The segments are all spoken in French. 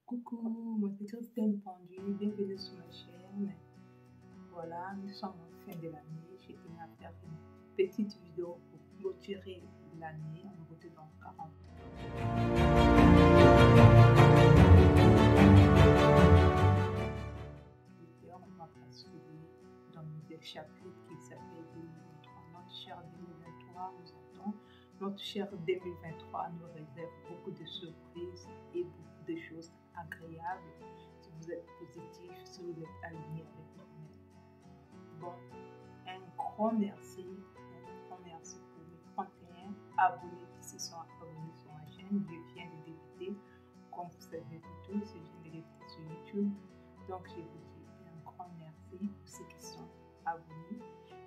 Coucou, moi c'est Christine Pendu, bienvenue sur ma chaîne. Voilà, nous sommes en fin de l'année. J'ai tenu à faire une petite vidéo pour clôturer l'année en beauté dans 40. On va basculer dans le nouvel chapitre qui s'appelle 2023. Notre cher 2023 nous attend. Notre cher 2023 nous réserve beaucoup de surprises et beaucoup de choses agréables. Si vous êtes positif, si vous êtes aligné avec vous-même. Bon, un grand merci pour mes 31 abonnés qui se sont abonnés sur ma chaîne. Je viens de débuter, comme vous savez tous, je viens de débuter sur YouTube. Donc je vous dis un grand merci pour ceux qui sont abonnés.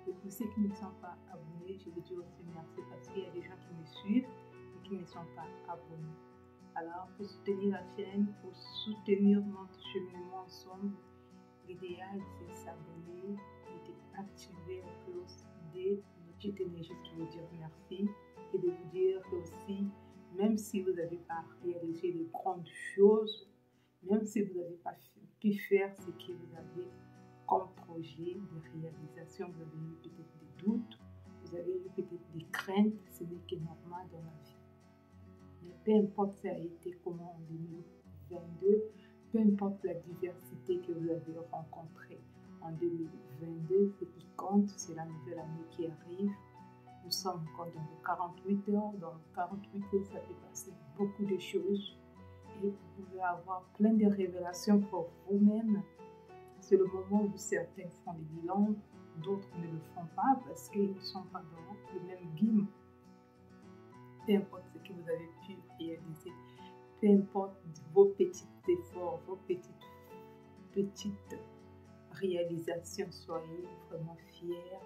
Et pour ceux qui ne sont pas abonnés, je vous dis aussi merci parce qu'il y a des gens qui me suivent et qui ne sont pas abonnés. Alors, pour soutenir la chaîne, pour soutenir notre cheminement ensemble, l'idéal c'est s'abonner et d'activer la cloche des notifications juste pour vous dire merci et de vous dire aussi, même si vous n'avez pas réalisé de grandes choses, même si vous n'avez pas pu faire ce que vous avez comme projet de réalisation, vous avez eu peut-être des doutes, vous avez eu peut-être des craintes, ce n'est que normal dans la vie. Mais peu importe ça a été comment en 2022, peu importe la diversité que vous avez rencontrée en 2022, ce qui compte, c'est la nouvelle année qui arrive. Nous sommes encore dans les 48 heures. Dans les 48 heures, ça peut passer beaucoup de choses. Et vous pouvez avoir plein de révélations pour vous-même. C'est le moment où certains font des bilans, d'autres ne le font pas parce qu'ils ne sont pas dans le même game. Peu importe ce que vous avez pu réaliser, peu importe vos petits efforts, vos petites réalisations, soyez vraiment fiers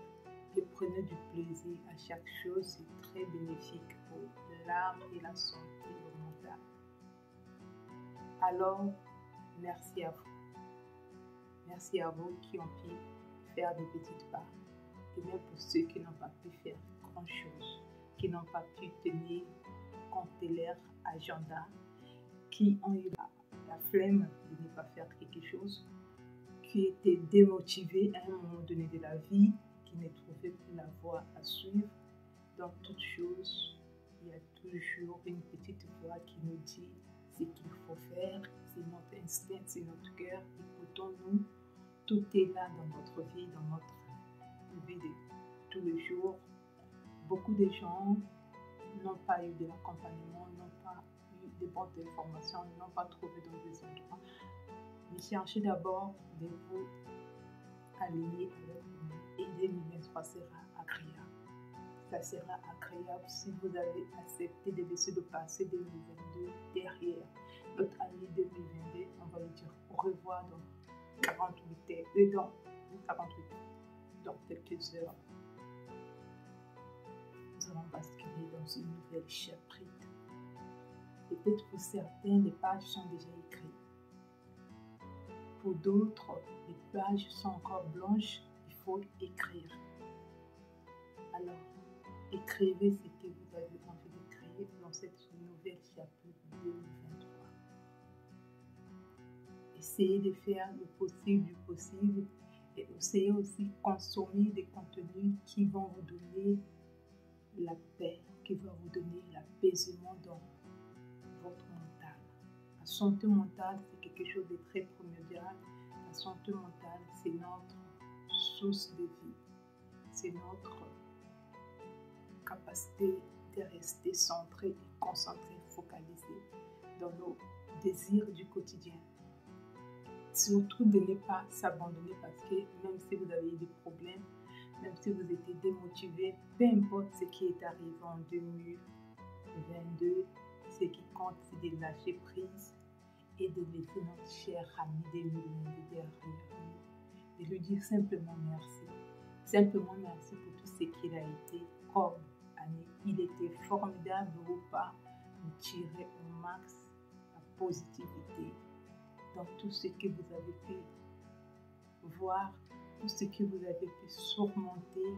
et prenez du plaisir à chaque chose. C'est très bénéfique pour l'âme et la santé mentale. Alors, merci à vous. Merci à vous qui ont pu faire des petites parts. Et même pour ceux qui n'ont pas pu faire grand-chose, qui n'ont pas pu tenir compte de leur agenda, qui ont eu la flemme de ne pas faire quelque chose, qui étaient démotivés à un moment donné de la vie, qui ne trouvaient plus la voie à suivre. Dans toute chose, il y a toujours une petite voix qui nous dit ce qu'il faut faire, c'est notre instinct, c'est notre cœur. Écoutons-nous, tout est là dans notre vie, dans notre vie de tous les jours. Beaucoup de gens n'ont pas eu de l'accompagnement, n'ont pas eu de bonnes informations, n'ont pas trouvé dans des endroits. Mais cherchez d'abord de vous aligner avec vous et 2023 sera agréable. Ça sera agréable si vous avez accepté de laisser le passé 2022 derrière. Notre année 2022, on va le dire au revoir dans 48 heures, dans quelques heures. Nous allons basculer dans une nouvelle chapitre. Peut-être pour certains, les pages sont déjà écrites. Pour d'autres, les pages sont encore blanches, il faut écrire. Alors, écrivez ce que vous avez envie d'écrire dans cette nouvelle chapitre 2023. Essayez de faire le possible du possible et essayez aussi de consommer des contenus qui vont vous donner la paix, qui vont vous donner l'apaisement dans votre mental. La santé mentale, c'est quelque chose de très primordial. La santé mentale, c'est notre source de vie. C'est notre capacité de rester centré et concentré, focalisé dans nos désirs du quotidien. Surtout de ne pas s'abandonner parce que même si vous avez des problèmes, même si vous étiez démotivé, peu importe ce qui est arrivé en 2022, ce qui compte, c'est de lâcher prise et de laisser notre cher ami 2022 derrière nous. De lui dire simplement merci. Simplement merci pour tout ce qu'il a été comme année. Il était formidable ou pas. Vous tirez au max la positivité dans tout ce que vous avez pu voir, tout ce que vous avez pu surmonter.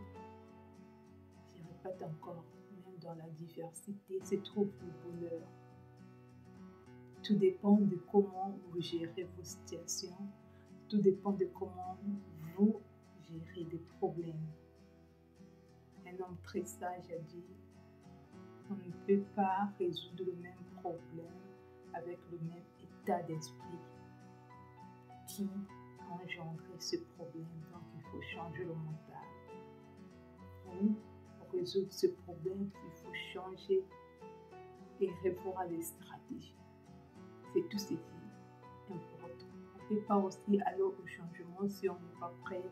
Je répète encore, même dans la diversité se trouve le bonheur. Tout dépend de comment vous gérez vos situations. Tout dépend de comment vous gérez des problèmes. Un homme très sage a dit, on ne peut pas résoudre le même problème avec le même état d'esprit qui a engendré ce problème. Donc, il faut changer le mental. Pour résoudre ce problème, il faut changer et revoir les stratégies. C'est tout ce qui est important. On ne peut pas aussi aller au changement si on n'est pas prêt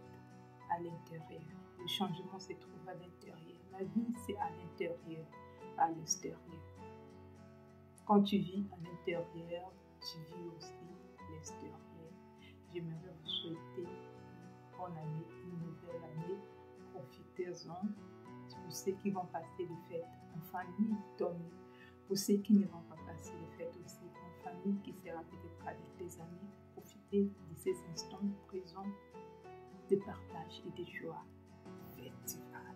à l'intérieur. Le changement se trouve à l'intérieur. La vie, c'est à l'intérieur, à l'extérieur. Quand tu vis à l'intérieur, tu vis aussi à l'extérieur. J'aimerais vous souhaiter une bonne année, une nouvelle année. Profitez-en. Pour ceux qui vont passer les fêtes en famille, tant mieux. Pour ceux qui ne vont pas passer les fêtes aussi en famille, qui sera peut-être avec des amis, profitez de ces instants présents de partage et de joie festivale.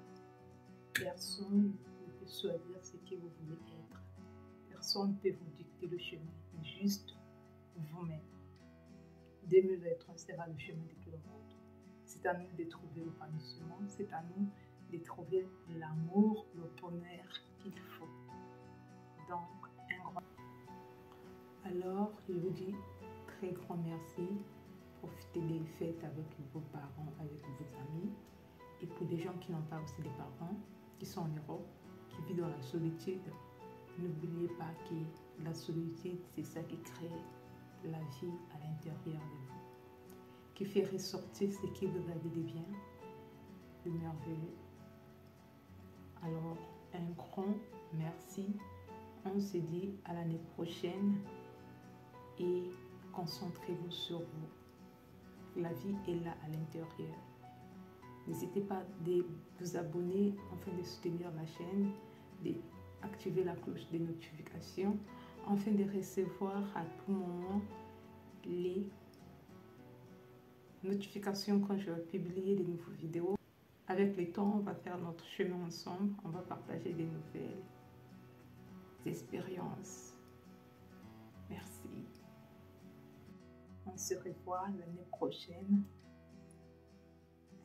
Personne ne peut choisir ce que vous voulez être. Personne ne peut vous dicter le chemin, juste vous-même. 2023 sera le chemin de tout le monde. C'est à nous de trouver l'épanouissement, c'est à nous de trouver l'amour, le bonheur qu'il faut. Donc, un grand. Alors, je vous dis très grand merci. Profitez des fêtes avec vos parents, avec vos amis. Et pour des gens qui n'ont pas aussi des parents, qui sont en Europe, qui vivent dans la solitude, n'oubliez pas que la solitude, c'est ça qui crée la vie à l'intérieur de vous, qui fait ressortir ce que vous avez de bien, de merveilleux. Alors, un grand merci. On se dit à l'année prochaine et concentrez-vous sur vous. La vie est là à l'intérieur. N'hésitez pas de vous abonner afin de soutenir la chaîne, d'activer la cloche de notification afin de recevoir à tout moment les notifications quand je vais publier de nouvelles vidéos. Avec le temps, on va faire notre chemin ensemble, on va partager des nouvelles expériences. Merci. On se revoit l'année prochaine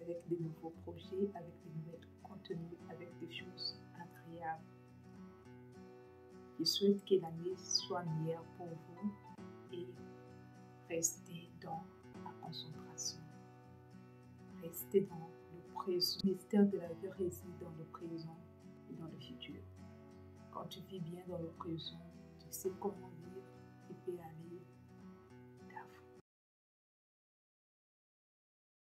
avec de nouveaux projets, avec de nouveaux contenus, avec des choses agréables. Je souhaite que l'année soit meilleure pour vous et restez dans la concentration. Restez dans le présent. Le mystère de la vie réside dans le présent et dans le futur. Quand tu vis bien dans le présent, tu sais comment vivre et peux aller